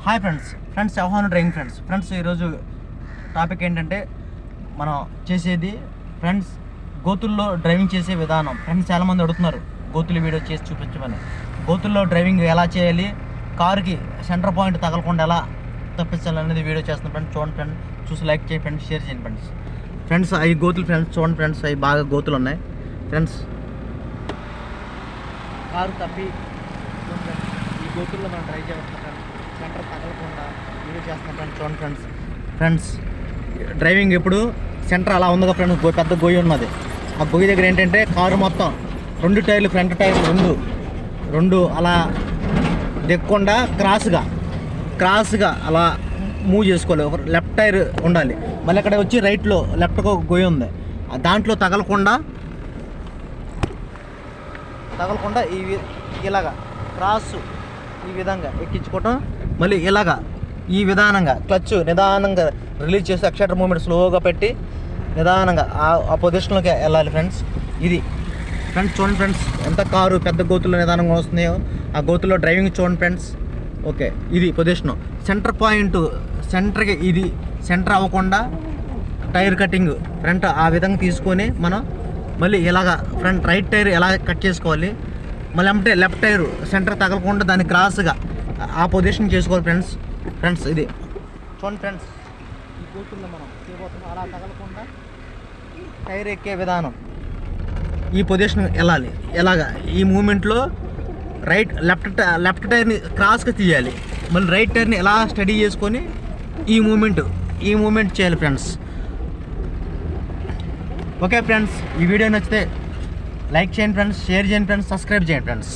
Hi friends ఆహ్వానం driving friends ఈరోజు topic ఏంటంటే మనం చేసేది ఫ్రెండ్స్ గోతుల్లో డ్రైవింగ్ చేసే విధానం. ఫ్రెండ్స్ చాలామంది అడుగుతున్నారు గోతులు వీడియో చేసి చూపించమని. గోతుల్లో డ్రైవింగ్ ఎలా చేయాలి, కారుకి సెంటర్ పాయింట్ తగలకుండా ఎలా తప్పించాలనేది వీడియో చేస్తున్నాం ఫ్రెండ్స్. చూడండి ఫ్రెండ్స్, చూసి లైక్ చేయండి ఫ్రెండ్స్, షేర్ చేయండి ఫ్రెండ్స్. అవి గోతులు ఫ్రెండ్స్, చూడండి ఫ్రెండ్స్, అవి బాగా గోతులు ఉన్నాయి ఫ్రెండ్స్. కారు తప్పి ఈ గోతుల్లో మనం డ్రైవ్ చేస్తున్నాం ఫ్రెండ్స్. సెంటర్ తగలకుండా వీడియో చేస్తున్నాం ఫ్రెండ్స్. చూడండి ఫ్రెండ్స్, డ్రైవింగ్ ఇప్పుడు సెంటర్ అలా ఉందిగా ఫ్రెండ్స్, పెద్ద గొయ్యి ఉన్నది. ఆ గొయ్యి దగ్గర ఏంటంటే కారు మొత్తం రెండు టైర్లు, ఫ్రంట్ టైర్లు రెండు అలా దిక్కకుండా క్రాస్గా అలా మూవ్ చేసుకోవాలి. ఒక లెఫ్ట్ టైర్ ఉండాలి. మళ్ళీ అక్కడ వచ్చి రైట్లో లెఫ్ట్కి ఒక గొయ్యి ఉంది, దాంట్లో తగలకుండా ఇలాగా క్రాస్ ఈ విధంగా ఎక్కించుకోవటం. మళ్ళీ ఇలాగా ఈ విధానంగా క్లచ్ నిదానంగా రిలీజ్ చేసి ఎక్సలేటర్ మూమెంట్ స్లోగా పెట్టి నిదానంగా ఆ పొజిషన్లోకి వెళ్ళాలి ఫ్రెండ్స్. ఇది ఫ్రెండ్స్ చూడండి ఫ్రెండ్స్, ఎంత కారు పెద్ద గోతుల్లో నిదానంగా వస్తున్నాయో ఆ గోతుల్లో డ్రైవింగ్ చూడండి ఫ్రెండ్స్. ఓకే, ఇది పొజిషను. సెంటర్ పాయింట్ సెంటర్కి ఇది సెంటర్ అవ్వకుండా టైర్ కటింగ్ ఫ్రంట్ ఆ విధంగా తీసుకొని మనం మళ్ళీ ఇలాగా ఫ్రంట్ రైట్ టైర్ ఎలా కట్ చేసుకోవాలి, మళ్ళీ అంటే లెఫ్ట్ టైర్ సెంటర్ తగలకుండా దాన్ని క్రాస్గా ఆ పొజిషన్ చేసుకోవాలి ఫ్రెండ్స్. ఇది చూడండి ఫ్రెండ్స్, ఈ గోతుల్లో మనం చేయబోతున్నాం. అలా తగలకుండా టైర్ ఎక్కే విధానం ఈ పొజిషన్ వెళ్ళాలి. ఎలాగా ఈ మూమెంట్లో లెఫ్ట్ టైర్ని క్రాస్గా తీయాలి, మళ్ళీ రైట్ టైర్ని ఎలా స్టడీ చేసుకొని ఈ మూమెంట్ చేయాలి ఫ్రెండ్స్. ఓకే ఫ్రెండ్స్, ఈ వీడియో నచ్చితే లైక్ చేయండి ఫ్రెండ్స్, షేర్ చేయండి ఫ్రెండ్స్, సబ్స్క్రైబ్ చేయండి ఫ్రెండ్స్.